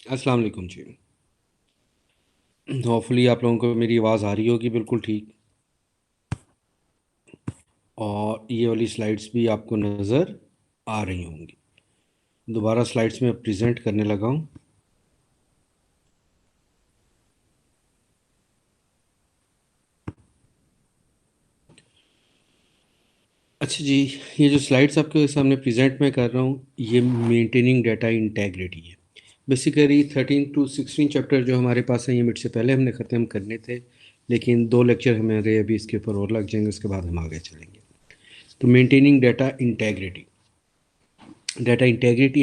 अस्सलाम वालेकुम जी। होपफुली आप लोगों को मेरी आवाज़ आ रही होगी बिल्कुल ठीक, और ये वाली स्लाइड्स भी आपको नज़र आ रही होंगी। दोबारा स्लाइड्स में प्रेजेंट करने लगा हूँ। अच्छा जी, ये जो स्लाइड्स आपके सामने प्रेजेंट में कर रहा हूँ, ये मेंटेनिंग डाटा इंटेग्रिटी है। बेसिकली 13 to 16 चैप्टर जो हमारे पास हैं, ये मिड से पहले हमने ख़त्म करने थे, लेकिन 2 लेक्चर हमारे अभी इसके ऊपर और लग जाएंगे, उसके बाद हम आगे चलेंगे। तो मेंटेनिंग डाटा इंटेग्रिटी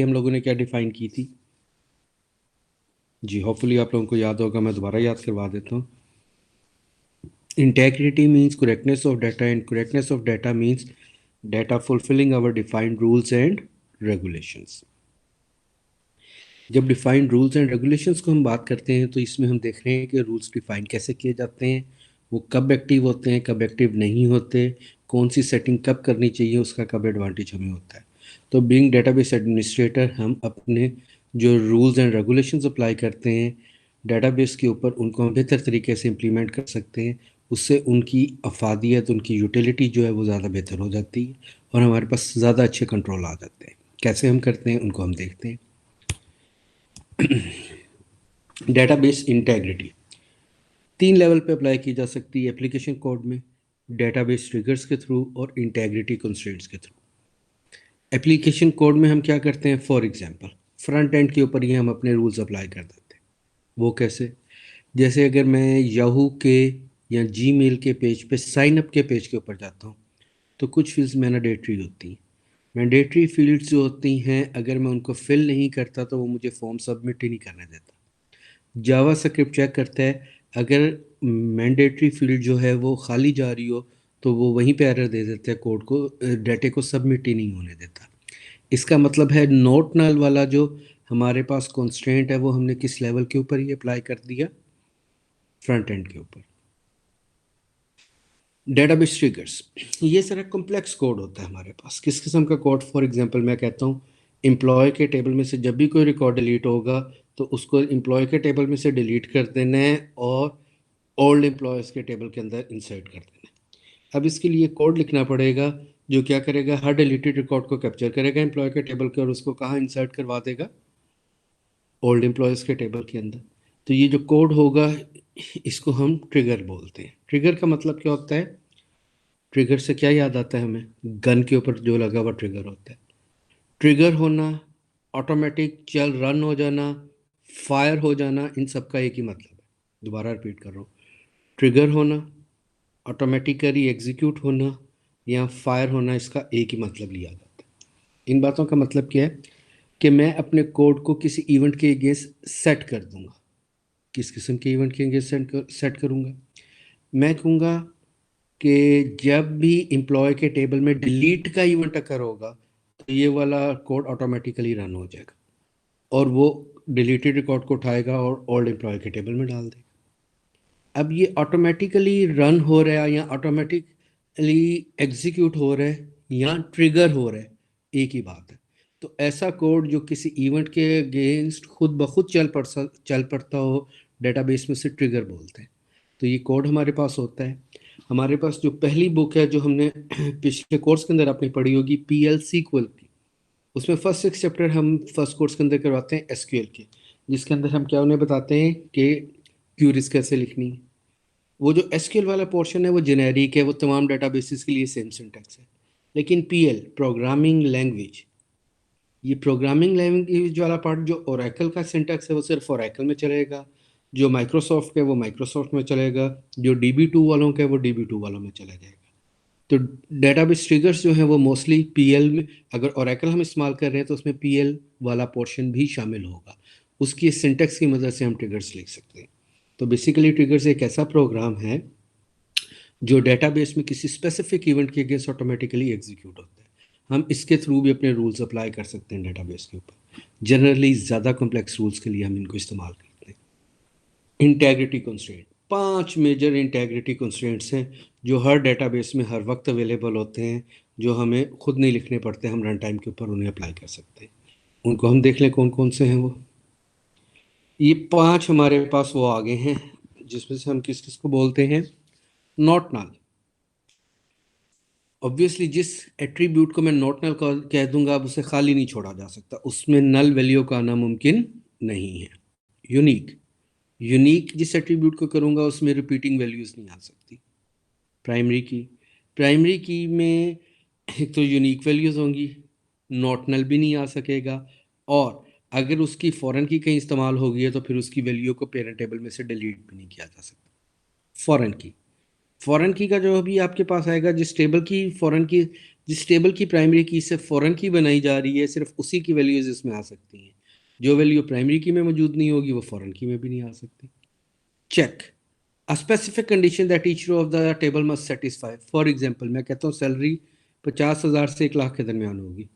हम लोगों ने क्या डिफ़ाइन की थी जी? होपफुली आप लोगों को याद होगा, मैं दोबारा याद करवा देता हूँ। Integrity means correctness of data, and correctness of data means data fulfilling our defined rules and regulations. जब डिफाइंड रूल्स एंड रेगुलेशंस को हम बात करते हैं, तो इसमें हम देख रहे हैं कि रूल्स डिफाइन कैसे किए जाते हैं, वो कब एक्टिव होते हैं, कब एक्टिव नहीं होते, कौन सी सेटिंग कब करनी चाहिए, उसका कब एडवांटेज हमें होता है। तो बीइंग डेटाबेस एडमिनिस्ट्रेटर, हम अपने जो रूल्स एंड रेगुलेशंस अप्लाई करते हैं डेटाबेस के ऊपर, उनको हम बेहतर तरीके से इम्प्लीमेंट कर सकते हैं। उससे उनकी अफादियत, उनकी यूटिलिटी जो है वो ज़्यादा बेहतर हो जाती है, और हमारे पास ज़्यादा अच्छे कंट्रोल आ जाते हैं। कैसे हम करते हैं उनको हम देखते हैं। डेटाबेस इंटेग्रिटी 3 लेवल पे अप्लाई की जा सकती है एप्लीकेशन कोड में, डेटाबेस ट्रिगर्स के थ्रू और इंटेग्रिटी कंस्ट्रेंट्स के थ्रू। एप्लीकेशन कोड में हम क्या करते हैं, फॉर एग्जांपल फ्रंट एंड के ऊपर ही हम अपने रूल्स अप्लाई कर देते हैं। वो कैसे? जैसे अगर मैं याहू के या जीमेल के पेज पे साइन अप के पेज के ऊपर जाता हूँ, तो कुछ फील्ड्स मैंडेटरी होती हैं। मैंडेटरी फील्ड्स जो होती हैं, अगर मैं उनको फिल नहीं करता तो वो मुझे फॉर्म सबमिट ही नहीं करने देता। जावा स्क्रिप्ट चेक करता है, अगर मैंडेटरी फील्ड जो है वो खाली जा रही हो, तो वो वहीं पे एरर दे देता है, कोड को, डाटे को सबमिट ही नहीं होने देता। इसका मतलब है नोट नल वाला जो हमारे पास कॉन्स्ट्रेंट है, वो हमने किस लेवल के ऊपर ही अप्लाई कर दिया, फ्रंट एंड के ऊपर। डेटाबेस ट्रिगर्स, ये सारा कॉम्प्लेक्स कोड होता है हमारे पास। किस किस्म का कोड? फॉर एग्जांपल मैं कहता हूँ एम्प्लॉय के टेबल में से जब भी कोई रिकॉर्ड डिलीट होगा, तो उसको एम्प्लॉय के टेबल में से डिलीट कर देना है और ओल्ड एम्प्लॉयज़ के टेबल के अंदर इंसर्ट कर देना है। अब इसके लिए कोड लिखना पड़ेगा, जो क्या करेगा, हर डिलीटेड रिकॉर्ड को कैप्चर करेगा एम्प्लॉय के टेबल के, और उसको कहाँ इंसर्ट करवा देगा, ओल्ड एम्प्लॉयज़ के टेबल के अंदर। तो ये जो कोड होगा, इसको हम ट्रिगर बोलते हैं। ट्रिगर का मतलब क्या होता है? ट्रिगर से क्या याद आता है हमें? गन के ऊपर जो लगा हुआ ट्रिगर होता है। ट्रिगर होना, ऑटोमेटिक चल रन हो जाना, फायर हो जाना, इन सब का एक ही मतलब है। दोबारा रिपीट कर रहा हूँ, ट्रिगर होना, ऑटोमेटिकली एग्जीक्यूट होना, या फायर होना, इसका एक ही मतलब लिया जाता है। इन बातों का मतलब क्या है कि मैं अपने कोड को किसी इवेंट के अगेंस्ट सेट कर दूंगा। किस किस्म के इवेंट के अगेंस्ट सेट करूंगा? मैं कहूँगा कि जब भी एम्प्लॉय के टेबल में डिलीट का इवेंट अकर होगा, तो ये वाला कोड ऑटोमेटिकली रन हो जाएगा, और वो डिलीटेड रिकॉर्ड को उठाएगा और ओल्ड एम्प्लॉय के टेबल में डाल देगा। अब ये ऑटोमेटिकली रन हो रहा है या ऑटोमेटिकली एग्जीक्यूट हो रहा है या ट्रिगर हो रहा है, एक ही बात है। तो ऐसा कोड जो किसी इवेंट के अगेंस्ट खुद ब खुद चल पड़ता हो, डेटाबेस में से ट्रिगर बोलते हैं। तो ये कोड हमारे पास होता है। हमारे पास जो पहली बुक है, जो हमने पिछले कोर्स के अंदर आपने पढ़ी होगी, PL सीक्वल की, उसमें फर्स्ट 6 चैप्टर हम फर्स्ट कोर्स के अंदर करवाते हैं SQL के, जिसके अंदर हम क्या उन्हें बताते हैं कि क्यूरीज कैसे लिखनी है। वो जो एसक्यूएल वाला पोर्शन है वो जेनेरिक है, वो तमाम डेटाबेसेस के लिए सेम सिंटैक्स है। लेकिन PL प्रोग्रामिंग लैंग्वेज, ये प्रोग्रामिंग लैंग्वेज वाला पार्ट जो ओरेकल का सिंटैक्स है, वो सिर्फ ओरेकल में चलेगा। जो माइक्रोसॉफ्ट है वो माइक्रोसॉफ्ट में चलेगा। जो DB2 वालों का है वो DB2 वालों में चला जाएगा। तो डेटाबेस ट्रिगर्स जो हैं वो मोस्टली PL में, अगर ओरेकल हम इस्तेमाल कर रहे हैं तो उसमें PL वाला पोर्शन भी शामिल होगा। उसकी सिंटैक्स की मदद से हम ट्रिगर्स लिख सकते हैं। तो बेसिकली ट्रिगर्स एक ऐसा प्रोग्राम है जो डेटाबेस में किसी स्पेसिफिक इवेंट के अगेंस्ट ऑटोमेटिकली एग्जीक्यूट होता है। हम इसके थ्रू भी अपने रूल्स अप्लाई कर सकते हैं डेटाबेस के ऊपर। जनरली ज़्यादा कॉम्प्लेक्स रूल्स के लिए हम इनको इस्तेमाल करते हैं। Integrity constraint, 5 major integrity constraints हैं जो हर डेटाबेस में हर वक्त अवेलेबल होते हैं, जो हमें खुद नहीं लिखने पड़ते, हम रन टाइम के ऊपर उन्हें अप्लाई कर सकते हैं। उनको हम देख लें कौन कौन से हैं वो। ये 5 हमारे पास वो आगे हैं जिसमें से हम किस किस को बोलते हैं, नॉट नल। ऑब्वियसली जिस एट्रीब्यूट को मैं नॉट नल कह दूंगा अब उसे खाली नहीं छोड़ा जा सकता, उसमें नल वैल्यू का आना मुमकिन नहीं है। यूनिक, यूनिक जिस एट्रीब्यूट को करूंगा उसमें रिपीटिंग वैल्यूज नहीं आ सकती। प्राइमरी की, प्राइमरी की में एक तो यूनिक वैल्यूज होंगी, नॉट नल भी नहीं आ सकेगा, और अगर उसकी फॉरेन की कहीं इस्तेमाल होगी है तो फिर उसकी वैल्यू को पेरेंट टेबल में से डिलीट भी नहीं किया जा सकता। फॉरेन की, फॉरेन की का जो अभी आपके पास आएगा, जिस टेबल की फॉरेन की, जिस टेबल की प्राइमरी की से फॉरेन की बनाई जा रही है सिर्फ उसी की वैल्यूज इसमें आ सकती हैं। जो वैल्यू प्राइमरी की में मौजूद नहीं होगी वो फॉरेन की में भी नहीं आ सकती। Check, a specific condition that each row of the table must satisfy. For example, मैं कहता हूँ सैलरी 50,000 से 1 लाख के दरमियान होगी,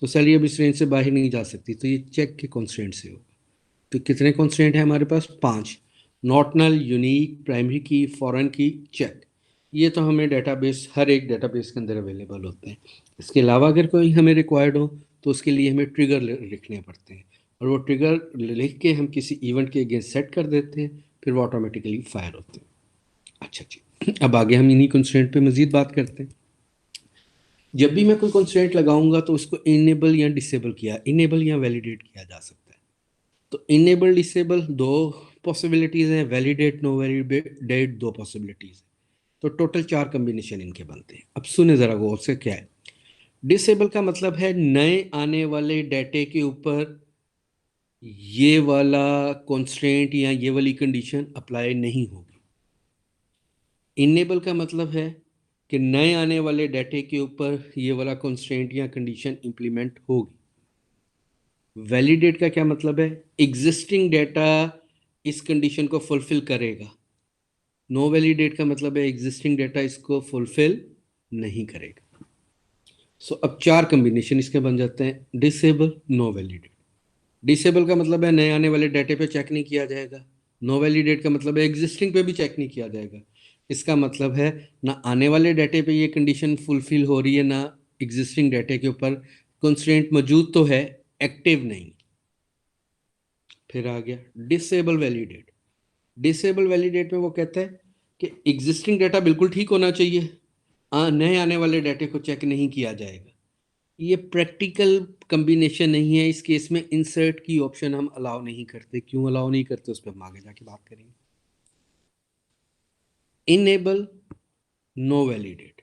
तो सैलरी अब इस रेंज से बाहर नहीं जा सकती, तो ये चेक के कॉन्स्टेंट से होगा। तो कितने कॉन्स्टेंट है हमारे पास, 5, नॉट नल, यूनिक, प्राइमरी की, फॉरेन की, चेक। ये तो हमें डेटाबेस, हर एक डेटाबेस के अंदर अवेलेबल होते हैं। इसके अलावा अगर कोई हमें रिक्वायर्ड हो तो उसके लिए हमें ट्रिगर लिखने पड़ते हैं, और वो ट्रिगर लिख के हम किसी इवेंट के अगेंस्ट सेट कर देते हैं, फिर वो ऑटोमेटिकली फायर होते हैं। अच्छा जी, अब आगे हम इन्हीं कंस्ट्रेंट पे मजीद बात करते हैं। जब भी मैं कोई कंस्ट्रेंट लगाऊंगा तो उसको इनेबल या डिसेबल किया, इनेबल या वैलिडेट किया जा सकता है। तो इनेबल डिसेबल दो पॉसिबिलिटीज हैं, वैलिडेट नो वैलिडेट दो पॉसिबिलिटीज हैं, तो टोटल 4 कम्बिनेशन इनके बनते हैं। अब सुने ज़रा गौर से, क्या है डिसेबल का मतलब है, नए आने वाले डाटे के ऊपर ये वाला कंस्ट्रेंट या ये वाली कंडीशन अप्लाई नहीं होगी। इनेबल का मतलब है कि नए आने वाले डाटे के ऊपर ये वाला कंस्ट्रेंट या कंडीशन इंप्लीमेंट होगी। वैलिडेट का क्या मतलब है, एग्जिस्टिंग डाटा इस कंडीशन को फुलफिल करेगा। नो वैलिडेट का मतलब है एग्जिस्टिंग डाटा इसको फुलफिल नहीं करेगा। सो अब 4 कम्बिनेशन इसके बन जाते हैं, डिसेबल, नो वैलिडेट। डिसेबल का मतलब है नए आने वाले डाटे पे चेक नहीं किया जाएगा। नो वैलिडेट का मतलब है एग्जिस्टिंग पे भी चेक नहीं किया जाएगा। इसका मतलब है ना आने वाले डाटे पे ये कंडीशन फुलफिल हो रही है, ना एग्जिस्टिंग डाटे के ऊपर कंस्ट्रेंट मौजूद तो है, एक्टिव नहीं। फिर आ गया डिसेबल वैलिडेट। डिसेबल वैलिडेट में वो कहता है कि एग्जिस्टिंग डाटा बिल्कुल ठीक होना चाहिए, नए आने वाले डाटे को चेक नहीं किया जाएगा। ये प्रैक्टिकल कम्बिनेशन नहीं है, इस केस में इंसर्ट की ऑप्शन हम अलाउ नहीं करते। क्यों अलाउ नहीं करते उस पर हम आगे जाके बात करेंगे। इनेबल, नो वैलिडेट,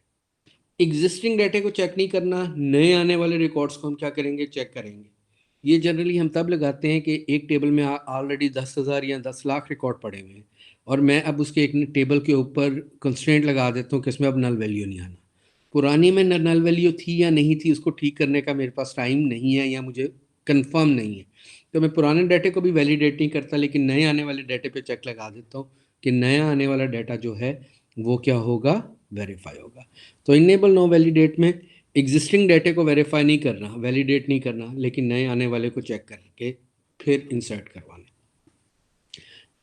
एग्जिस्टिंग डाटे को चेक नहीं करना, नए आने वाले रिकॉर्ड्स को हम क्या करेंगे, चेक करेंगे। ये जनरली हम तब लगाते हैं कि एक टेबल में ऑलरेडी 10,000 या 10 लाख रिकॉर्ड पड़े हुए हैं, और मैं अब उसके एक टेबल के ऊपर कंस्ट्रेंट लगा देता हूँ कि इसमें अब नल वैल्यू नहीं आना। पुरानी में नल वैल्यू थी या नहीं थी उसको ठीक करने का मेरे पास टाइम नहीं है या मुझे कंफर्म नहीं है, तो मैं पुराने डाटे को भी वैलिडेट नहीं करता, लेकिन नए आने वाले डाटे पे चेक लगा देता हूँ कि नया आने वाला डाटा जो है वो क्या होगा, वेरीफाई होगा। तो इनेबल नो वैलिडेट में एग्जिस्टिंग डाटे को वेरीफाई नहीं करना, वैलिडेट नहीं करना, लेकिन नए आने वाले को चेक करके फिर इंसर्ट करवाना।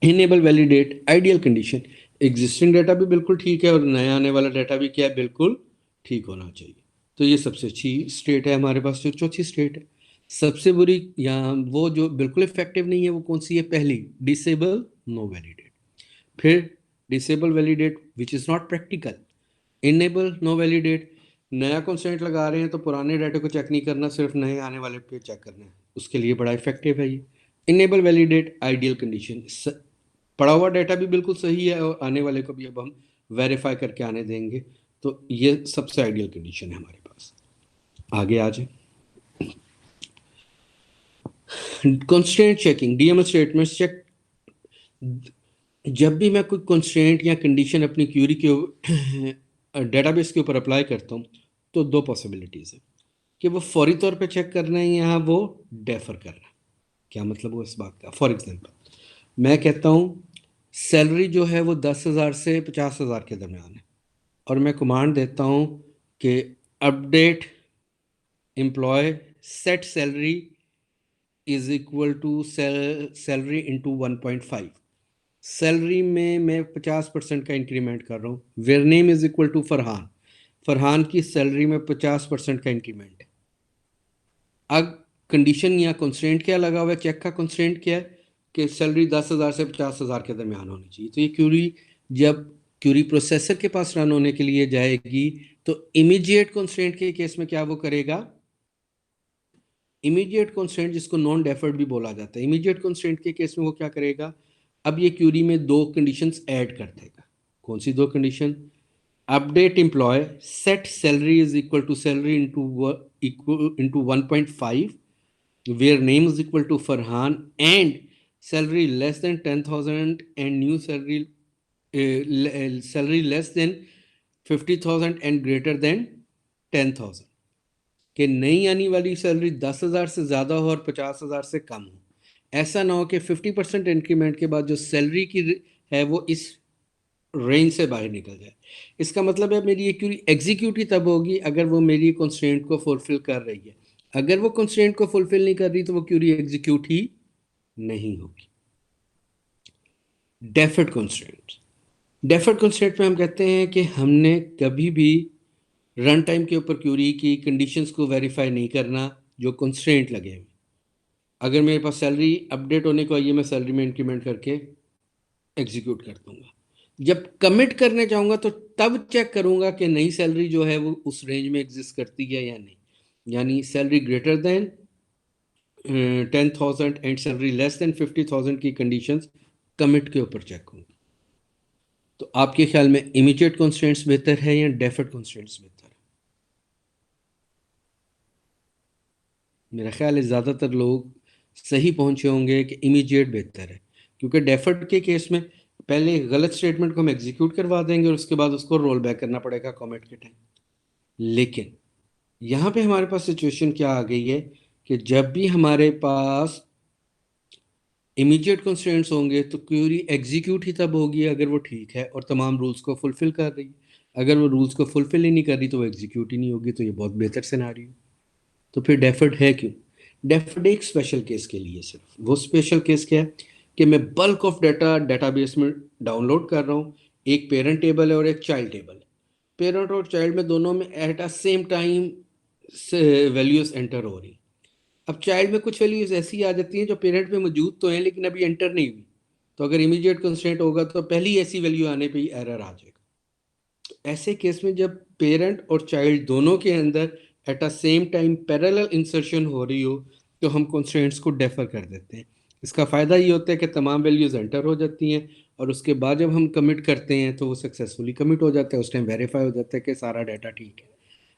Enable validate ideal condition, existing data भी बिल्कुल ठीक है और नया आने वाला डाटा भी क्या है, बिल्कुल ठीक होना चाहिए। तो ये सबसे अच्छी स्टेट है हमारे पास। जो चौथी स्टेट है, सबसे बुरी या वो जो बिल्कुल इफेक्टिव नहीं है, वो कौन सी है, पहली डिसेबल नो वैलिडेट। फिर disable validate which is not practical. Enable no validate, नया कंस्ट्रेंट लगा रहे हैं तो पुराने डाटे को चेक नहीं करना, सिर्फ नए आने वाले पे चेक करना है, उसके लिए बड़ा इफेक्टिव है ये। इनेबल वैलिडेट आइडियल कंडीशन, पड़ा हुआ डाटा भी बिल्कुल सही है और आने वाले को भी अब हम वेरीफाई करके आने देंगे, तो ये सबसे आइडियल कंडीशन है हमारे पास। आगे आ जाए, constraint checking, DML statements check. जब भी मैं कोई कंस्ट्रेंट या कंडीशन अपनी क्यूरी के डेटाबेस के ऊपर अप्लाई करता हूँ तो दो पॉसिबिलिटीज़ है कि वो फौरी तौर पे चेक करना है या वो डेफर करना है। क्या मतलब वो इस बात का, फॉर एग्जांपल मैं कहता हूँ सैलरी जो है वो 10,000 से 50,000 के दरमियान है, और मैं कमांड देता हूँ कि update employ set salary is equal to salary into 1.5। Salary में मैं 50% का इंक्रीमेंट कर रहा हूँ। Where name is equal to Farhan, Farhan की सैलरी में 50% का इंक्रीमेंट है। अब कंडीशन या कंस्ट्रेंट क्या लगा हुआ है, चेक का कंस्ट्रेंट क्या है, कि सैलरी 10,000 से 50,000 के दरमियान होनी चाहिए। तो ये क्यूरी जब क्यूरी प्रोसेसर के पास रन होने के लिए जाएगी तो इमीडिएट कंस्ट्रेंट के केस में क्या वो करेगा, इमीडिएट कंस्ट्रेंट जिसको नॉन डेफर्ड भी बोला जाता है, इमीडिएट कंस्ट्रेंट के केस में वो क्या करेगा, अब ये क्यूरी में दो कंडीशंस ऐड कर देगा। कौन सी दो condition, update employ set salary is equal to salary into 1.5 where name is equal to Farhan and salary less than 10,000 and new salary less than 50,000 and greater than 10,000 कि नई आने वाली सैलरी 10,000 से ज़्यादा हो और 50,000 से कम हो। ऐसा ना हो कि 50% इंक्रीमेंट के बाद जो सैलरी की है वो इस रेंज से बाहर निकल जाए। इसका मतलब है मेरी ये क्यूरी एग्जीक्यूट ही तब होगी अगर वो मेरी कंस्ट्रेंट को फुलफिल कर रही है। अगर वो कंस्ट्रेंट को फुलफिल नहीं कर रही तो वो क्यूरी एग्जीक्यूट ही नहीं होगी। डेफर्ड कंस्ट्रेंट, डेफर्ड कंस्ट्रेंट में हम कहते हैं कि हमने कभी भी रन टाइम के ऊपर क्यूरी की कंडीशंस को वेरीफाई नहीं करना जो कंस्ट्रेंट लगे हुए। अगर मेरे पास सैलरी अपडेट होने को आई है मैं सैलरी में इंक्रीमेंट करके एग्जीक्यूट कर दूंगा। जब कमिट करने जाऊंगा तो तब चेक करूंगा कि नई सैलरी जो है वो उस रेंज में एग्जिस्ट करती है या नहीं, यानी salary greater than 10,000 and salary less than 50,000 की कंडीशंस कमिट के ऊपर चेक होंगी। तो आपके ख्याल में इमीडिएट कंस्ट्रेंट्स बेहतर है या डेफर्ड कंस्ट्रेंट्स बेहतर है? मेरा ख्याल है ज़्यादातर लोग सही पहुंचे होंगे कि इमीडिएट बेहतर है, क्योंकि डेफर्ड के केस में पहले गलत स्टेटमेंट को हम एग्जीक्यूट करवा देंगे और उसके बाद उसको रोल बैक करना पड़ेगा कमिट के टाइम। लेकिन यहाँ पे हमारे पास सिचुएशन क्या आ गई है कि जब भी हमारे पास इमीडिएट कंस्ट्रेंट्स होंगे तो क्यूरी एग्जीक्यूट ही तब होगी अगर वो ठीक है और तमाम रूल्स को फुलफिल कर रही है। अगर वो रूल्स को फुलफिल ही नहीं कर रही तो वो एग्जीक्यूट ही नहीं होगी। तो ये बहुत बेहतर सिनेरियो। तो फिर डेफर्ड है क्यों? डेफर्ड एक स्पेशल केस के लिए, सिर्फ वो स्पेशल केस क्या है कि मैं बल्क ऑफ डाटा डेटाबेस में डाउनलोड कर रहा हूँ। एक पेरेंट टेबल है और एक चाइल्ड टेबल है। पेरेंट और चाइल्ड में दोनों में at a same time values enter हो रही। अब चाइल्ड में कुछ वैल्यूज ऐसी आ जाती हैं जो पेरेंट में मौजूद तो हैं लेकिन अभी एंटर नहीं हुई। तो अगर इमीडिएट कंस्ट्रेंट होगा तो पहली ऐसी वैल्यू आने पे ही एरर आ जाएगा। तो ऐसे केस में जब पेरेंट और चाइल्ड दोनों के अंदर at a same time parallel insertion हो रही हो तो हम कंस्ट्रेंट्स को डेफर कर देते हैं। इसका फ़ायदा ये होता है कि तमाम वैल्यूज एंटर हो जाती हैं और उसके बाद जब हम कमिट करते हैं तो वो सक्सेसफुली कमिट हो जाता है। उस टाइम वेरीफाई हो जाता है कि सारा डाटा ठीक है।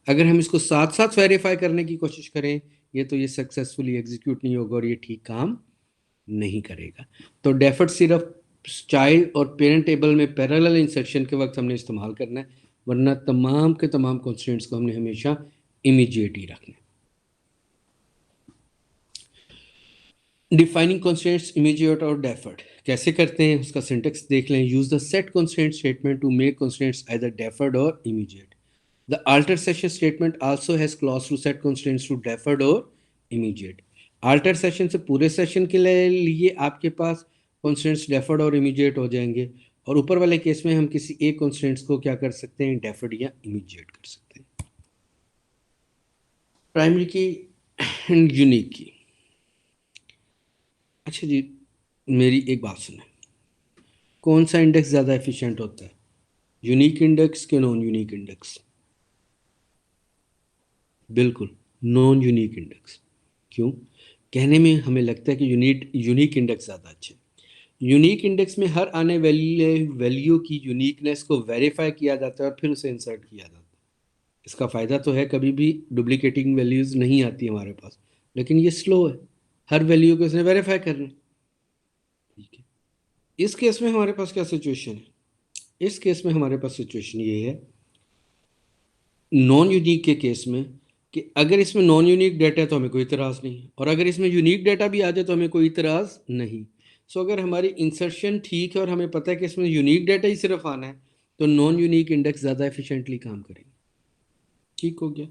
अगर हम इसको साथ साथ वेरीफाई करने की कोशिश करें तो ये सक्सेसफुली एग्जीक्यूट नहीं होगा और ये ठीक काम नहीं करेगा। तो डेफर्ड सिर्फ चाइल्ड और पेरेंट टेबल में पैरेलल इंसर्शन के वक्त हमने इस्तेमाल करना है, वरना तमाम के तमाम कंस्ट्रेंट्स को हमने हमेशा इमीडिएट ही रखना है। डिफाइनिंग कंस्ट्रेंट्स इमीडिएट और डेफर्ड कैसे करते हैं उसका सिंटेक्स देख लें। Use the set constraint statement to make constraints either deferred और immediate. The alter session statement also has clause to set constraints to deferred or immediate. Alter session से पूरे सेशन के लिए आपके पास constraints deferred और immediate हो जाएंगे और ऊपर वाले केस में हम किसी एक constraints को क्या कर सकते हैं, deferred या immediate कर सकते हैं। प्राइमरी की एंड यूनिक की। अच्छा जी, मेरी एक बात सुने, कौन सा इंडेक्स ज़्यादा एफिशिएंट होता है, यूनिक इंडेक्स के नॉन यूनिक इंडेक्स? बिल्कुल नॉन यूनिक इंडेक्स। क्यों? कहने में हमें लगता है कि यूनिक इंडेक्स ज़्यादा अच्छे। यूनिक इंडेक्स में हर आने वाली वैल्यू की यूनिकनेस को वेरीफाई किया जाता है और फिर उसे इंसर्ट किया जाता है। इसका फ़ायदा तो है कभी भी डुप्लीकेटिंग वैल्यूज़ नहीं आती हमारे पास, लेकिन ये स्लो है, हर वैल्यू को इसने वेरीफाई करना है। ठीक है, इस केस में हमारे पास क्या सिचुएशन है? इस केस में हमारे पास सिचुएशन ये है नॉन यूनिक के केस में कि अगर इसमें नॉन यूनिक डाटा है तो हमें कोई इतराज़ नहीं है और अगर इसमें यूनिक डाटा भी आ जाए तो हमें कोई इतराज़ नहीं। सो अगर हमारी इंसर्शन ठीक है और हमें पता है कि इसमें यूनिक डाटा ही सिर्फ आना है तो नॉन यूनिक इंडेक्स ज़्यादा एफिशिएंटली काम करेंगे। ठीक हो गया।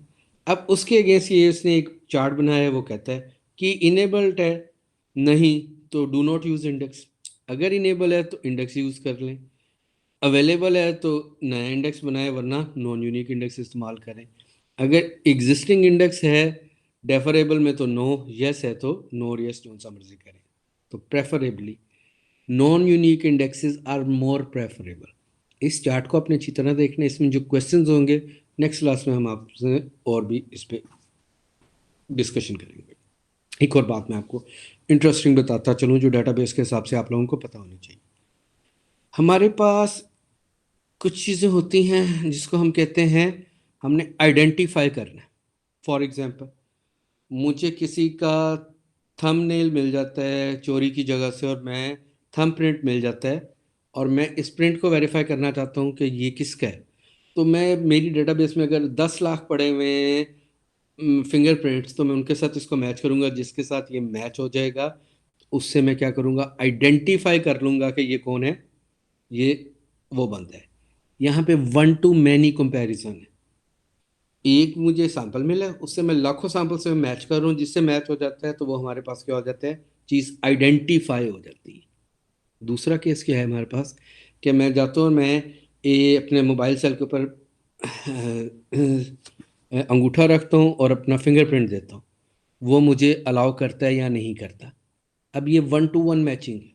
अब उसके अगेंस्ट ये इसने एक चार्ट बनाया है, वो कहता है कि इनेबल्ड है, नहीं तो डू नॉट यूज़ इंडेक्स। अगर इनेबल है तो इंडेक्स यूज़ कर लें, अवेलेबल है तो नया इंडेक्स बनाए वरना नॉन यूनिक इंडेक्स इस्तेमाल करें। अगर एग्जिस्टिंग इंडेक्स है डेफरेबल में तो नो, यस है तो नो और यस जो सा मर्जी करें। तो preferably non unique indexes are more preferable. इस चार्ट को अपने अच्छी तरह देखना, इसमें जो क्वेश्चंस होंगे नेक्स्ट क्लास में हम आपसे और भी इस पे डिस्कशन करेंगे। एक और बात मैं आपको इंटरेस्टिंग बताता चलूँ जो डेटाबेस के हिसाब से आप लोगों को पता होनी चाहिए। हमारे पास कुछ चीज़ें होती हैं जिसको हम कहते हैं हमने आइडेंटिफाई करना है। फॉर एग्जांपल मुझे किसी का थंबनेल मिल जाता है चोरी की जगह से और मैं थंब प्रिंट मिल जाता है और मैं इस प्रिंट को वेरीफाई करना चाहता हूँ कि ये किसका है। तो मैं मेरी डेटाबेस में अगर 10 लाख पड़े हुए हैं फिंगरप्रिंट्स तो मैं उनके साथ इसको मैच करूंगा, जिसके साथ ये मैच हो जाएगा उससे मैं क्या करूंगा, आइडेंटिफाई कर लूंगा कि ये कौन है, ये वो बंदा है। यहाँ पे वन टू मैनी कंपैरिजन है। एक मुझे सैंपल मिला है उससे मैं लाखों सैंपल से मैच कर रहा हूँ, जिससे मैच हो जाता है तो वो हमारे पास क्या हो जाता है, चीज़ आइडेंटिफाई हो जाती है। दूसरा केस क्या है हमारे पास कि मैं जाता हूँ, मैं ये अपने मोबाइल सेल के ऊपर अंगूठा रखता हूँ और अपना फिंगरप्रिंट देता हूँ, वो मुझे अलाउ करता है या नहीं करता। अब ये वन टू वन मैचिंग है,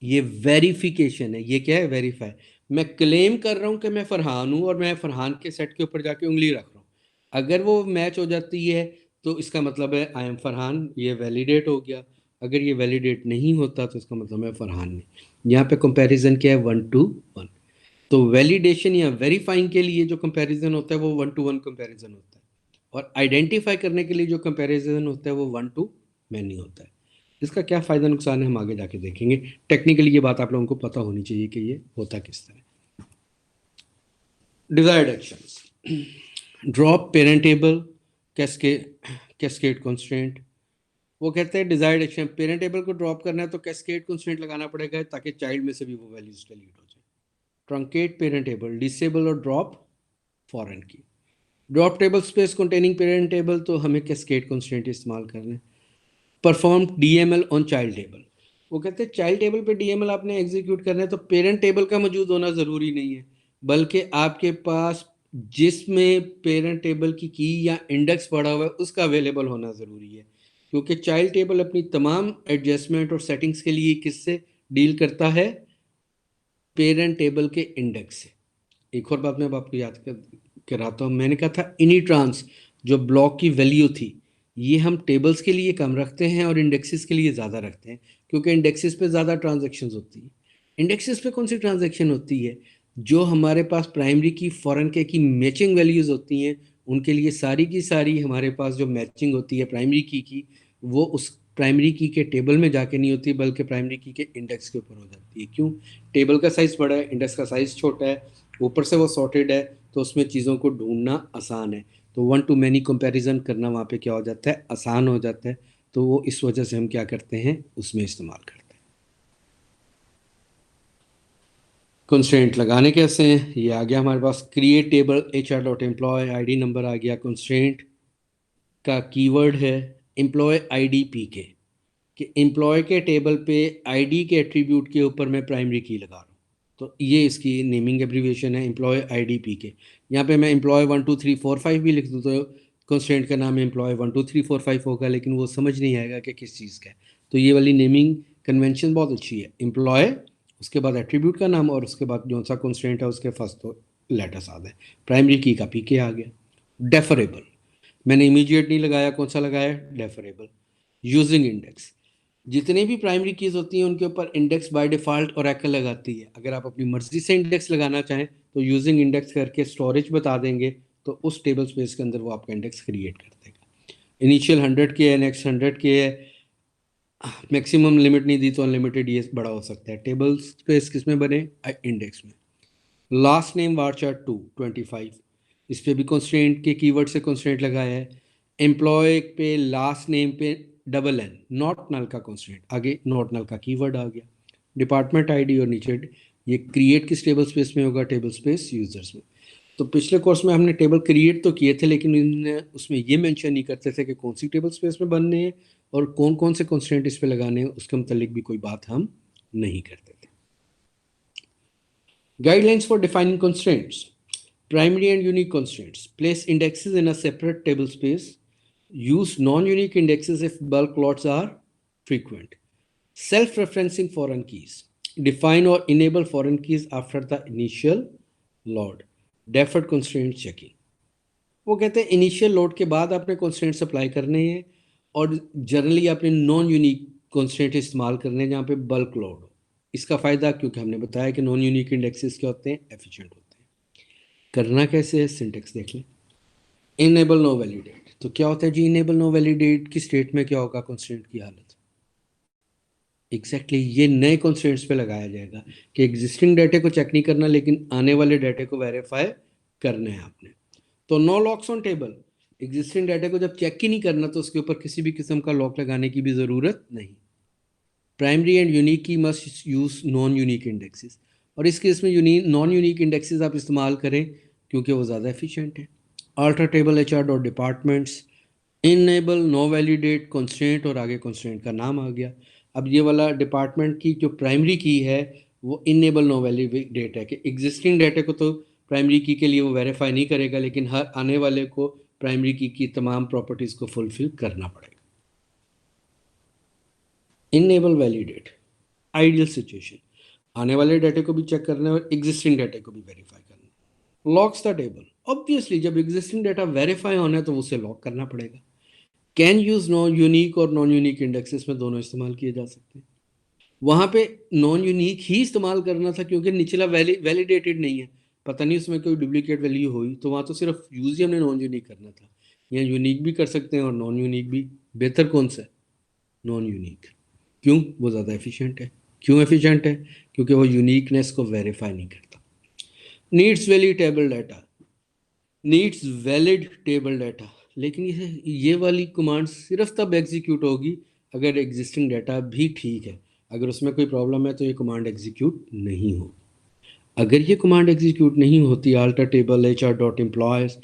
ये वेरिफिकेशन है। ये क्या है, वेरीफाई। मैं क्लेम कर रहा हूँ कि मैं फरहान हूँ और मैं फरहान के सेट के ऊपर जाके उंगली रख रहा हूँ, अगर वो मैच हो जाती है तो इसका मतलब है आई एम फरहान, ये वैलिडेट हो गया। अगर ये वैलिडेट नहीं होता तो इसका मतलब है फरहान नहीं। यहाँ पे कंपैरिजन क्या है, वन टू वन। तो वैलिडेशन या वेरीफाइंग के लिए जो कंपैरिजन होता है वो वन टू वन कंपैरिजन होता है, और आइडेंटिफाई करने के लिए जो कंपैरिजन होता है वो वन टू मैनी होता है। इसका क्या फ़ायदा नुकसान है हम आगे जाके देखेंगे। टेक्निकली ये बात आप लोगों को पता होनी चाहिए कि ये होता किस तरह। Desired actions, drop parent table, cascade constraint. वो कहते हैं डिजायर्ड एक्शन, पेरेंट टेबल को ड्रॉप करना है तो कैस्केड कंस्ट्रेंट लगाना पड़ेगा ताकि चाइल्ड में से भी वो वैल्यूज डिलीट हो जाए। ट्रंकेट पेरेंट टेबल, डिसेबल और ड्रॉप फॉरेन की। Drop table space containing parent table तो हमें कैस्केड कंस्ट्रेंट इस्तेमाल करना है। Perform DML on child table, वो कहते हैं चाइल्ड टेबल पे डीएमएल आपने एग्जीक्यूट करना है तो पेरेंट टेबल का मौजूद होना ज़रूरी नहीं है, बल्कि आपके पास जिसमें पेरेंट टेबल की या इंडेक्स पड़ा हुआ है उसका अवेलेबल होना ज़रूरी है, क्योंकि चाइल्ड टेबल अपनी तमाम एडजस्टमेंट और सेटिंग्स के लिए किससे डील करता है, पेरेंट टेबल के इंडेक्स से। एक और बात मैं अब आपको याद कराता हूँ, मैंने कहा था इनी ट्रांस जो ब्लॉक की वैल्यू थी ये हम टेबल्स के लिए कम रखते हैं और इंडेक्सेस के लिए ज़्यादा रखते हैं, क्योंकि इंडेक्सेस पे ज़्यादा ट्रांजैक्शंस होती है। इंडेक्सेस पे कौन सी ट्रांजैक्शन होती है, जो हमारे पास प्राइमरी की फॉरेन के की मैचिंग वैल्यूज़ होती हैं उनके लिए सारी की सारी हमारे पास जो मैचिंग होती है प्राइमरी की वो उस प्राइमरी की के टेबल में जाके नहीं होती बल्कि प्राइमरी की के इंडेक्स के ऊपर हो जाती है। क्यों, टेबल का साइज़ बड़ा है, इंडेक्स का साइज़ छोटा है, ऊपर से वो सॉर्टेड है तो उसमें चीज़ों को ढूंढना आसान है। तो वन टू मैनी कंपैरिजन करना वहाँ पे क्या हो जाता है, आसान हो जाता है। तो वो इस वजह से हम क्या करते हैं, उसमें इस्तेमाल करते हैं। कंस्ट्रेंट लगाने कैसे हैं, ये आ गया हमारे पास, create table HR.employee ID number आ गया। कंस्ट्रेंट का कीवर्ड है एम्प्लॉय ID PK, कि एम्प्लॉय के टेबल पे आईडी के एट्रीब्यूट के ऊपर मैं प्राइमरी की लगा रहा हूँ, तो ये इसकी नेमिंग एब्रीविएशन है एम्प्लॉय आईडी पीके। यहाँ पे मैं एम्प्लॉय 1 2 3 4 5 भी लिख दूँ तो कंस्ट्रेंट का नाम एम्प्लॉय 1 2 3 4 5 होगा, लेकिन वो समझ नहीं आएगा कि किस चीज़ का है। तो ये वाली नेमिंग कन्वेंशन बहुत अच्छी है, एम्प्लॉय उसके बाद एट्रीब्यूट का नाम और उसके बाद जो सा कंस्ट्रेंट है उसके फर्स्ट तो लेटर्स आ गए, प्राइमरी की का पीके आ गया। डेफरेबल, मैंने इमीडिएट नहीं लगाया, कौन सा लगाया, डेफरेबल। यूजिंग इंडेक्स, जितने भी प्राइमरी कीज होती हैं उनके ऊपर इंडेक्स बाय डिफ़ॉल्ट ओरेकल लगाती है। अगर आप अपनी मर्जी से इंडेक्स लगाना चाहें तो यूजिंग इंडेक्स करके स्टोरेज बता देंगे तो उस टेबल स्पेस के अंदर वो आपका इंडेक्स क्रिएट कर देगा। इनिशियल 100 के है, नेक्स्ट 100 के है, मैक्सिमम लिमिट नहीं दी तो अनलिमिटेड ये बड़ा हो सकता है। टेबल स्पेस किस में बने, इंडेक्स में। लास्ट नेम वारचार 2 25, इस पे भी कंस्ट्रेंट के कीवर्ड से कंस्ट्रेंट लगाया है। एम्प्लॉय पे लास्ट नेम पे डबल एन, नॉट नल का कंस्ट्रेंट, आगे नॉट नल का कीवर्ड आ गया। डिपार्टमेंट आईडी और नीचे ये क्रिएट किस टेबल स्पेस में होगा, टेबल स्पेस यूजर्स में। तो पिछले कोर्स में हमने टेबल क्रिएट तो किए थे, लेकिन उसमें ये मेंशन नहीं करते थे कि कौन सी टेबल स्पेस में बनने हैं और कौन कौन से कंस्ट्रेंट इस पे लगाने हैं, उसके मतलब भी कोई बात हम नहीं करते थे। Guidelines for defining constraints. Primary and unique constraints. Place indexes in a separate table space. Use non-unique indexes if bulk lots are frequent. Self-referencing foreign keys. Define or enable foreign keys after the initial load. Deferred constraint checking. वो कहते हैं initial load के बाद आपने constraints apply करने हैं और generally आपने नॉन यूनिक कंस्ट्रेंट इस्तेमाल करने हैं जहाँ पे बल्क लोड हो। इसका फ़ायदा क्योंकि हमने बताया कि नॉन यूनिक इंडेक्सेस क्या होते हैं, एफिशिएंट होते हैं। करना कैसे है, सिंटेक्स देख लें। इनेबल नो वैलिडेट, तो क्या होता है जी, इनेबल नो वैलिडेट की स्टेट में क्या होगा कंस्ट्रेंट की हालत? एग्जैक्टली ये नए कंस्ट्रेंट्स पे लगाया जाएगा कि एग्जिस्टिंग डाटा को चेक नहीं करना लेकिन आने वाले डाटा को वेरीफाई करना है आपने। तो no locks on table, existing data को जब चेक ही नहीं करना तो उसके ऊपर किसी भी किस्म का लॉक लगाने की भी ज़रूरत नहीं। प्राइमरी एंड यूनिक की must use non unique indexes, और इस केस में नॉन यूनिक इंडेक्सेस आप इस्तेमाल करें क्योंकि वो ज़्यादा एफिशिएंट है। Alter table H R dot departments, enable no validate constraint, और आगे कंस्ट्रेंट का नाम आ गया। अब ये वाला डिपार्टमेंट की जो प्राइमरी की है वो इनेबल नो वैलिडेट है कि एग्जिस्टिंग डाटा को तो प्राइमरी की के लिए वो वेरीफाई नहीं करेगा लेकिन हर आने वाले को प्राइमरी की तमाम प्रॉपर्टीज़ को फुलफिल करना पड़ेगा। इनेबल वैलिडेट, आइडियल सिचुएशन, आने वाले डाटा को भी चेक करना है और एग्जिस्टिंग डाटा को भी वेरीफाई करना है। लॉक्स द टेबल, ऑब्वियसली जब एग्जिस्टिंग डाटा वेरीफाई होना है तो उसे लॉक करना पड़ेगा। कैन यूज नॉन यूनिक और नॉन यूनिक इंडेक्सेस में दोनों इस्तेमाल किए जा सकते हैं। वहां पे नॉन यूनिक ही इस्तेमाल करना था क्योंकि निचला वैलिडेटेड नहीं है, पता नहीं उसमें कोई डुप्लीकेट वैल्यू हुई, तो वहां तो सिर्फ यूज ही हमने नॉन यूनिक करना था। यहाँ यूनिक भी कर सकते हैं और नॉन यूनिक भी। बेहतर कौन सा है? Non unique. क्यों? वो ज़्यादा एफिशिएंट है। क्यों एफिशिएंट है? क्योंकि वो यूनिकनेस को वेरीफाई नहीं करता। Needs valid table data, needs valid table data, लेकिन ये वाली कमांड सिर्फ तब एग्जीक्यूट होगी अगर एग्जिस्टिंग डाटा भी ठीक है। अगर उसमें कोई प्रॉब्लम है तो ये कमांड एग्जीक्यूट नहीं हो। अगर ये कमांड एग्जीक्यूट नहीं होती, alter table H R dot employees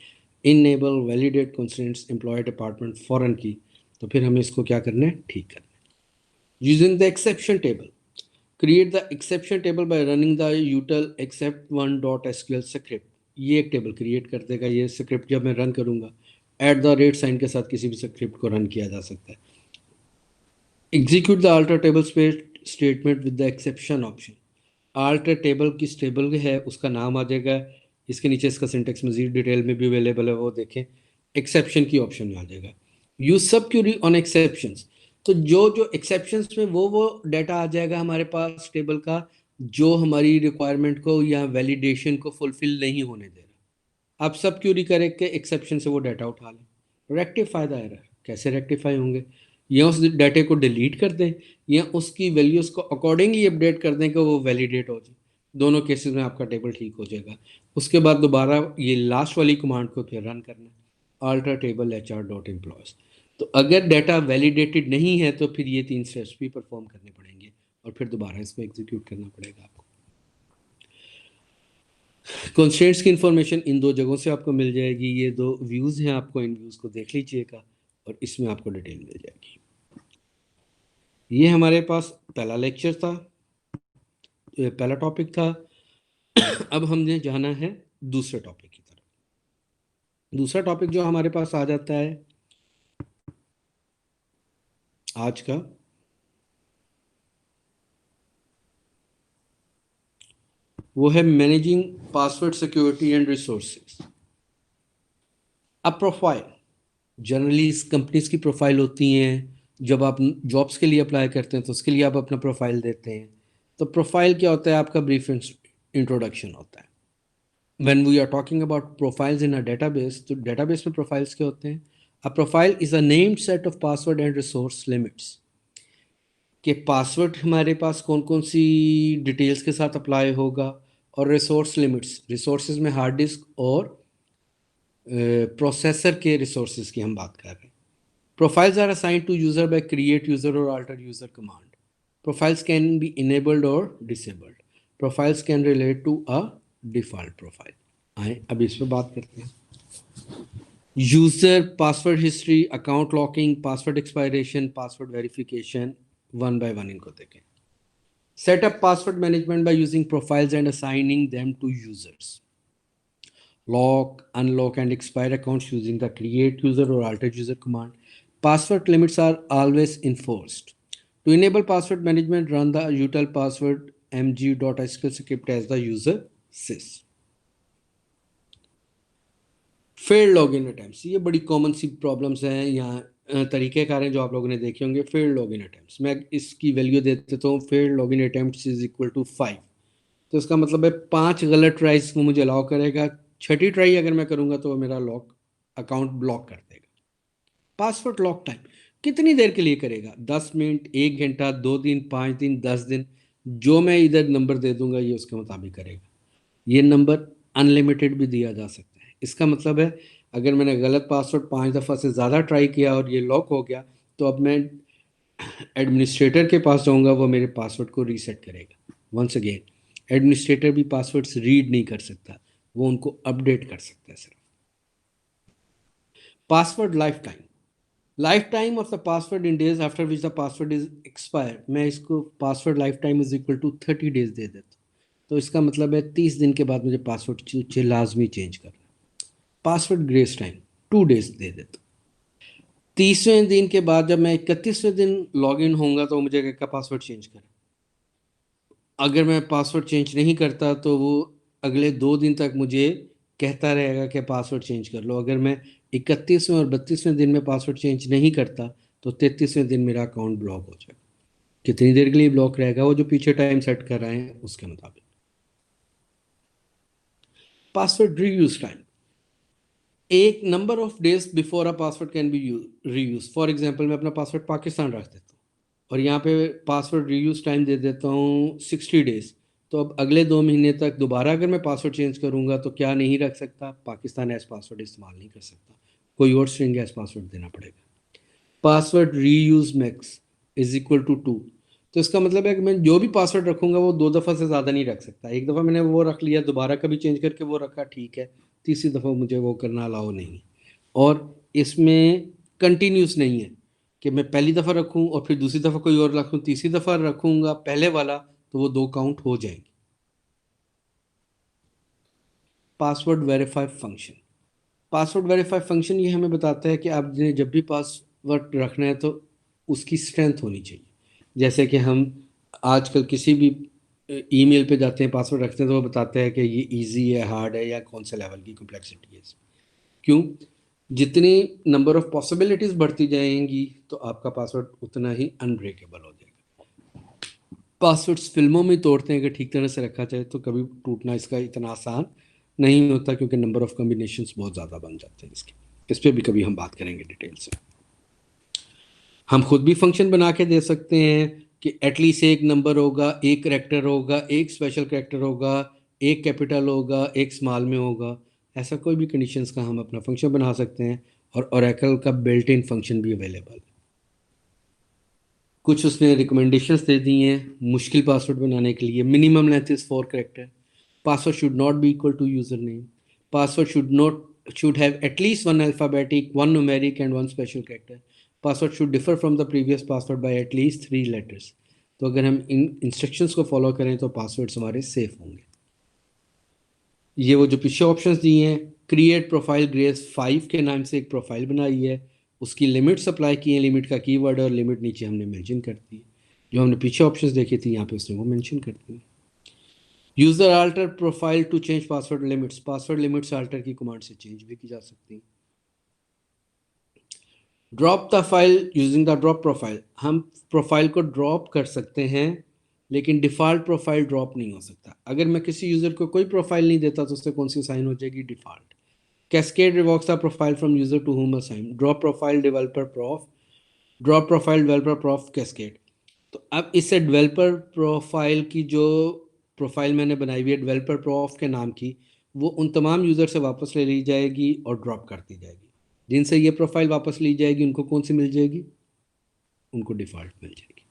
enable validate constraints employ department foreign key, तो फिर हमें इसको क्या करना है? ठीक करना है। Using the exception table, create the exception table by running the util except one dot sql script. ये एक टेबल क्रिएट कर देगा। ये स्क्रिप्ट जब मैं रन करूंगा @ साइन के साथ किसी भी स्क्रिप्ट को रन किया जा सकता है। Execute the alter table statement with the exception option. Alter table किस टेबल है उसका नाम आ जाएगा, इसके नीचे इसका सिंटेक्स मजीद डिटेल में भी अवेलेबल है, वो देखें। एक्सेप्शन की ऑप्शन में आ जाएगा। यूज सब क्यूरी ऑन एक्सेप्शंस, तो जो एक्सेप्शंस में वो डाटा आ जाएगा हमारे पास टेबल का जो हमारी रिक्वायरमेंट को या वैलिडेशन को फुलफिल नहीं होने दे रहा। आप सब क्यूरी करके एक्सेप्शन से वो डाटा उठा लें। रेक्टिफाई द एरर, कैसे रेक्टिफाई होंगे? या उस डाटे को डिलीट कर दें या उसकी वैल्यूज़ को अकॉर्डिंगली अपडेट कर दें कि वो वैलिडेट हो जाए। दोनों केसेस में आपका टेबल ठीक हो जाएगा। उसके बाद दोबारा ये लास्ट वाली कमांड को फिर रन करना है, alter table H R dot employees. तो अगर डाटा वैलिडेटेड नहीं है तो फिर ये 3 स्टेप्स भी परफॉर्म करने पड़ेंगे और फिर दोबारा इसको एग्जीक्यूट करना पड़ेगा आपको। कंस्ट्रेंट्स की इंफॉर्मेशन इन 2 जगहों से आपको मिल जाएगी। ये 2 व्यूज़ हैं, आपको इन व्यूज़ को देख लीजिएगा और इसमें आपको डिटेल मिल जाएगी। ये हमारे पास पहला लेक्चर था, पहला टॉपिक था। अब हमने जाना है दूसरे टॉपिक की तरफ। दूसरा टॉपिक जो हमारे पास आ जाता है आज का, वो है managing password security and resources. अब प्रोफाइल, जनरली इस कंपनीज की प्रोफाइल होती हैं। जब आप जॉब्स के लिए अप्लाई करते हैं तो उसके लिए आप अपना प्रोफाइल देते हैं। तो प्रोफाइल क्या होता है? आपका ब्रीफ इंट्रोडक्शन होता है। When we are talking about profiles in a database, तो database में profiles क्या होते हैं? A profile is a named set of password and resource limits। कि पासवर्ड हमारे पास कौन कौन सी डिटेल्स के साथ अप्लाई होगा, और रिसोर्स लिमिट्स, रिसोर्सेज में हार्ड डिस्क और प्रोसेसर के रिसोर्सेज की हम बात कर रहे हैं। Profiles are assigned to user by create user or alter user command. Profiles can be enabled or disabled. Profiles can relate to a default profile। आए अब इस पर बात करते हैं। User password history, account locking, password expiration, password verification, one by one इनको देखें। Set up password management by using profiles and assigning them to users. Lock, unlock and expire accounts using the create user or alter user command. Password limits are always enforced. To enable password management, run the util password mg.sql script as the user sys. Failed login attempts, ये बड़ी common सी problems हैं यहाँ, तरीक़ेकार हैं जो आप लोगों ने देखे होंगे। फेल्ड लॉगिन अटेम्प्ट्स, मैं इसकी वैल्यू दे देता हूँ, failed login attempts is equal to 5। तो इसका मतलब है 5 गलत ट्राइज को मुझे अलाउ करेगा, छठी ट्राई अगर मैं करूँगा तो मेरा लॉक अकाउंट ब्लॉक कर देगा। पासवर्ड लॉक टाइम कितनी देर के लिए करेगा? 10 मिनट, 1 घंटा, 2 दिन, 5 दिन, 10 दिन, जो मैं इधर नंबर दे दूंगा ये उसके मुताबिक करेगा। ये नंबर अनलिमिटेड भी दिया जा सकता है। इसका मतलब है अगर मैंने गलत पासवर्ड 5 दफ़ा से ज़्यादा ट्राई किया और ये लॉक हो गया, तो अब मैं एडमिनिस्ट्रेटर के पास जाऊंगा, वो मेरे पासवर्ड को रीसेट करेगा। वंस अगेन, एडमिनिस्ट्रेटर भी पासवर्ड्स रीड नहीं कर सकता, वो उनको अपडेट कर सकता है सिर्फ। Password life time of the password in days after which the password is expire, मैं इसको password life time is equal to 30 days दे देता हूँ। तो इसका मतलब है 30 दिन के बाद मुझे पासवर्ड लाजमी चेंज करना। पासवर्ड ग्रेस टाइम 2 डेज दे देता हूँ। 30वें दिन के बाद जब मैं 31वें दिन लॉग इन होऊंगा तो मुझे क्या पासवर्ड चेंज करें। अगर मैं पासवर्ड चेंज नहीं करता तो वो अगले 2 दिन तक मुझे कहता रहेगा कि पासवर्ड चेंज कर लो। अगर मैं 31वें और 32वें दिन में पासवर्ड चेंज नहीं करता तो 33वें दिन मेरा अकाउंट ब्लॉक हो जाएगा। कितनी देर के लिए ब्लॉक रहेगा? वो जो पीछे टाइम सेट कर रहे हैं उसके मुताबिक। पासवर्ड रीयूज टाइम, एक number of days before a password can be reuse. For example मैं अपना पासवर्ड पाकिस्तान रख देता हूँ और यहाँ पे पासवर्ड रीयूज टाइम दे देता हूँ 60 डेज। तो अब अगले 2 महीने तक दोबारा अगर मैं पासवर्ड चेंज करूँगा तो क्या नहीं रख सकता? पाकिस्तान एज पासवर्ड इस्तेमाल नहीं कर सकता, कोई और स्ट्रिंग एज पासवर्ड देना पड़ेगा। Password reuse max is equal to 2। तो इसका मतलब है कि मैं जो भी पासवर्ड रखूँगा वो 2 दफ़ा से ज़्यादा नहीं रख सकता। एक दफ़ा मैंने वो रख लिया, दोबारा कभी चेंज करके वो रखा, ठीक है, तीसरी दफ़ा मुझे वो करना अलाउ नहीं है। और इसमें कंटिन्यूस नहीं है कि मैं पहली दफ़ा रखूं और फिर दूसरी दफ़ा कोई और रखूं, तीसरी दफ़ा रखूंगा पहले वाला तो वो 2 काउंट हो जाएंगे। Password verify function, password verify function ये हमें बताता है कि आपने जब भी पासवर्ड रखना है तो उसकी स्ट्रेंथ होनी चाहिए। जैसे कि हम आजकल किसी भी ईमेल पे जाते हैं, पासवर्ड रखते हैं तो वो बताता है कि ये इजी है, हार्ड है, या कौन से लेवल की कॉम्प्लेक्सिटी है। क्यों? जितनी नंबर ऑफ पॉसिबिलिटीज बढ़ती जाएंगी तो आपका पासवर्ड उतना ही अनब्रेकेबल हो जाएगा। पासवर्ड्स फिल्मों में तोड़ते हैं कि ठीक तरह से रखा जाए, तो कभी टूटना इसका इतना आसान नहीं होता क्योंकि नंबर ऑफ कॉम्बिनेशंस बहुत ज़्यादा बन जाते हैं इसके। इस पर भी कभी हम बात करेंगे डिटेल से। हम खुद भी फंक्शन बना के दे सकते हैं कि एटलीस्ट एक नंबर होगा, एक करेक्टर होगा, एक स्पेशल करेक्टर होगा, एक कैपिटल होगा, एक स्मॉल में होगा। ऐसा कोई भी कंडीशंस का हम अपना फंक्शन बना सकते हैं और ओरेकल का बिल्ट इन फंक्शन भी अवेलेबल है। कुछ उसने रिकमेंडेशंस दे दी हैं मुश्किल पासवर्ड बनाने के लिए। Minimum length is 4 character. Password should not be equal to user name. Password should have at least one alphabetic, one numeric and one special character. Password should differ from the previous password by at least 3 letters. तो अगर हम इन instructions को follow करें तो passwords हमारे safe होंगे। ये वो जो पीछे ऑप्शंस दिए हैं, क्रिएट प्रोफाइल ग्रेस 5 के नाम से एक प्रोफाइल बनाई है, उसकी लिमिट्स अप्लाई की है, लिमिट का कीवर्ड और लिमिट नीचे हमने मेंशन कर दी है। जो हमने पीछे ऑप्शंस देखे थे यहाँ पे उसने वो मेंशन कर दी। User alter profile to change password limits, password limits alter की कमांड से चेंज भी की जा सकती है। Drop the file using the drop profile, हम प्रोफाइल को ड्रॉप कर सकते हैं लेकिन डिफ़ॉल्ट प्रोफाइल ड्रॉप नहीं हो सकता। अगर मैं किसी यूज़र को कोई प्रोफाइल नहीं देता तो उससे कौन सी साइन हो जाएगी? Default. Cascade revokes the profile from user to whom assign, drop profile developer prof, drop profile developer prof cascade. तो अब इससे डेवलपर प्रोफाइल की जो प्रोफाइल मैंने बनाई हुई है डेवलपर प्रॉफ के नाम की, वो उन तमाम यूज़र से वापस ले ली जाएगी और ड्रॉप कर दी जाएगी। जिनसे ये प्रोफाइल वापस ली जाएगी उनको कौन सी मिल जाएगी? उनको डिफ़ॉल्ट मिल जाएगी।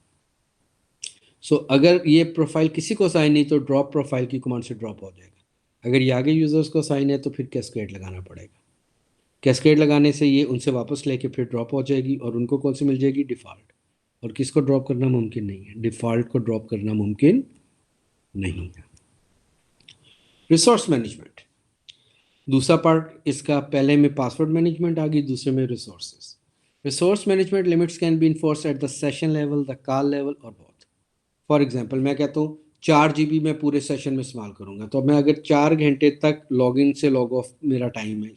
सो अगर ये प्रोफाइल किसी को साइन नहीं तो ड्रॉप प्रोफाइल की कमांड से ड्रॉप हो जाएगा। अगर ये आगे यूज़र्स को साइन है तो फिर कैस्केड लगाना पड़ेगा। कैस्केड लगाने से ये उनसे वापस लेके फिर ड्रॉप हो जाएगी और उनको कौन सी मिल जाएगी? डिफ़ॉल्ट। और किसको ड्रॉप करना मुमकिन नहीं है? डिफ़ॉल्ट को ड्रॉप करना मुमकिन नहीं है। रिसोर्स मैनेजमेंट, दूसरा पार्ट इसका, पहले में पासवर्ड मैनेजमेंट आ गई, दूसरे में resources. Resource management limits can B enforce at the session level, the call level और बोथ। फॉर एग्जाम्पल मैं कहता हूँ 4 GB मैं पूरे सेशन में इस्तेमाल करूंगा, तो मैं अगर 4 घंटे तक लॉग इन से लॉग ऑफ मेरा टाइम है,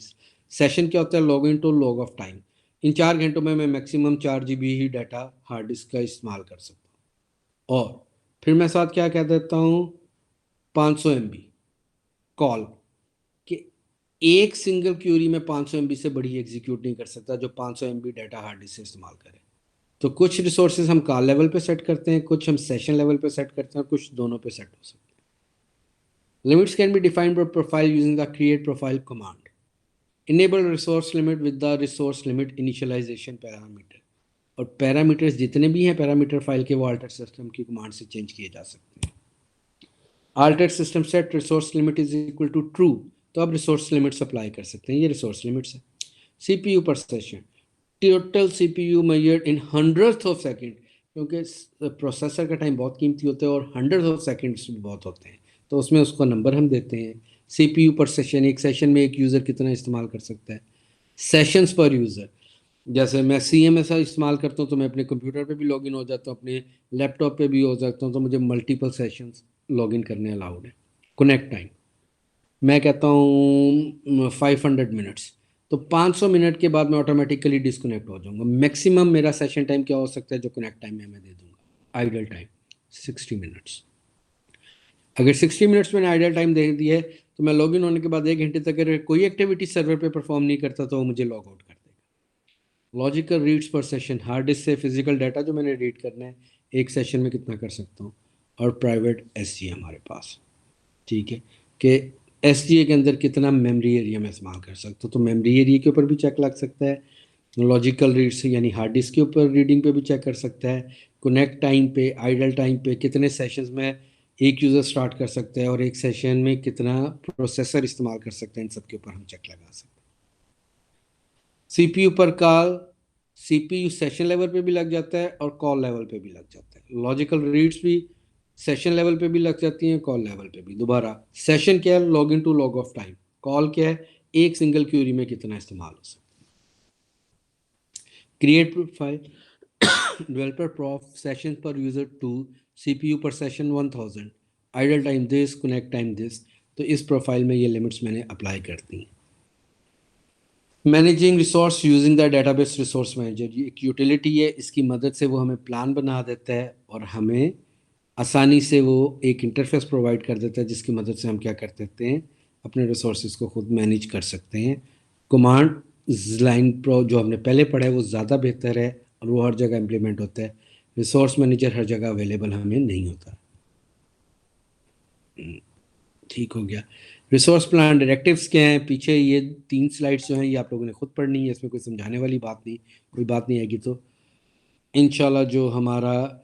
सेशन क्या होता है, log in to log off time, इन 4 घंटों में मैं मैक्सिमम 4 GB ही डाटा हार्ड डिस्क का इस्तेमाल कर सकता हूँ। और फिर मैं साथ क्या कह देता हूँ, 500 MB कॉल, कि एक सिंगल क्यूरी में 500 MB से बड़ी एग्जीक्यूट नहीं कर सकता जो 500 MB डाटा हार्ड डिस्क से इस्तेमाल करे। तो कुछ रिसोर्सेज हम कॉल लेवल पे सेट करते हैं, कुछ हम सेशन लेवल पे सेट करते हैं, कुछ दोनों पे सेट हो सकते हैं। Limits can be defined by profile using the create profile command. Enable resource limit with the resource limit initialization parameter. और पैरामीटर्स जितने भी हैं पैरामीटर फाइल के, वो अल्टर सिस्टम की कमांड से चेंज किए जा सकते हैं। Alter system set resource limit is equal to true, तो अब रिसोर्स लिमिट्स अप्लाई कर सकते हैं, ये रिसोर्स लिमिट्स है। CPU per session, total CPU measured in hundreds of second, क्योंकि प्रोसेसर का टाइम बहुत कीमती होता है और हंड्रेड्स ऑफ सेकंड्स भी बहुत होते हैं, तो उसमें उसका नंबर हम देते हैं। सीपीयू पर सेशन, एक सेशन में एक यूज़र कितना इस्तेमाल कर सकता है। सेशंस पर यूज़र, जैसे मैं CMS इस्तेमाल करता हूँ तो मैं अपने कंप्यूटर पे भी लॉगिन हो जाता हूँ, अपने लैपटॉप पे भी हो जाता हूँ, तो मुझे मल्टीपल सेशंस लॉगिन करने अलाउड है। कनेक्ट टाइम मैं कहता हूँ 500 मिनट्स, तो 500 मिनट के बाद मैं ऑटोमेटिकली डिस्कनेक्ट हो जाऊंगा। मैक्सिमम मेरा सेशन टाइम क्या हो सकता है जो कनेक्ट टाइम में मैं दे दूंगा, आइडल टाइम 60 मिनट्स। अगर 60 मिनट्स मैंने आइडल टाइम दे दिया है तो मैं लॉगिन होने के बाद 1 घंटे तक अगर कोई एक्टिविटी सर्वर पे परफॉर्म नहीं करता तो वो मुझे लॉग आउट कर देगा। लॉजिकल रीड्स पर सेशन, हार्ड डिस्क से फिजिकल डाटा जो मैंने रीड करना है एक सेशन में कितना कर सकता हूँ। और प्राइवेट SG हमारे पास, ठीक है, कि SGA के अंदर कितना मेमोरी एरिया में इस्तेमाल कर सकता हूँ, तो मेमोरी एरिया के ऊपर भी चेक लग सकता है। लॉजिकल रीड्स यानी हार्ड डिस्क के ऊपर रीडिंग पे भी चेक कर सकता है। कनेक्ट टाइम पे, आइडल टाइम पे, कितने सेशंस में एक यूज़र स्टार्ट कर सकता है और एक सेशन में कितना प्रोसेसर इस्तेमाल कर सकते हैं, इन सब के ऊपर हम चेक लगा सकते हैं। CPU पर कॉल, CPU सेशन लेवल पे भी लग जाता है और कॉल लेवल पे भी लग जाता है। लॉजिकल रीड्स भी सेशन लेवल पे भी लग जाती हैं, कॉल लेवल पे भी। दोबारा, सेशन क्या है, log in to log off time. Call क्या है, एक सिंगल क्यूरी में कितना इस्तेमाल हो सकता है। Create profile, developer prof, session per user 2, CPU per session 1000, idle time this, connect time this. तो इस प्रोफाइल में ये लिमिट्स मैंने अप्लाई कर दी। Managing resource using the database resource manager, ये एक यूटिलिटी है, इसकी मदद से वो हमें प्लान बना देता है और हमें आसानी से वो एक इंटरफेस प्रोवाइड कर देता है जिसकी मदद से हम क्या कर देते हैं, अपने रिसोर्सेज को खुद मैनेज कर सकते हैं। कमांड लाइन प्रो जो हमने पहले पढ़ा है वो ज़्यादा बेहतर है और वो हर जगह इम्प्लीमेंट होता है। रिसोर्स मैनेजर हर जगह अवेलेबल हमें नहीं होता। ठीक हो गया। रिसोर्स प्लान डायरेक्टिव्स क्या हैं, पीछे ये 3 स्लाइड्स जो हैं ये आप लोगों ने खुद पढ़नी है, इसमें कोई समझाने वाली बात नहीं, कोई बात नहीं आएगी। तो इंशाल्लाह जो हमारा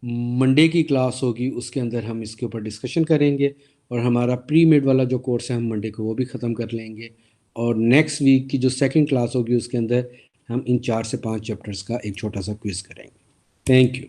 मंडे की क्लास होगी उसके अंदर हम इसके ऊपर डिस्कशन करेंगे और हमारा प्री मेड वाला जो कोर्स है हम मंडे को वो भी ख़त्म कर लेंगे। और नेक्स्ट वीक की जो सेकंड क्लास होगी उसके अंदर हम इन 4 से 5 चैप्टर्स का एक छोटा सा क्विज़ करेंगे। Thank you.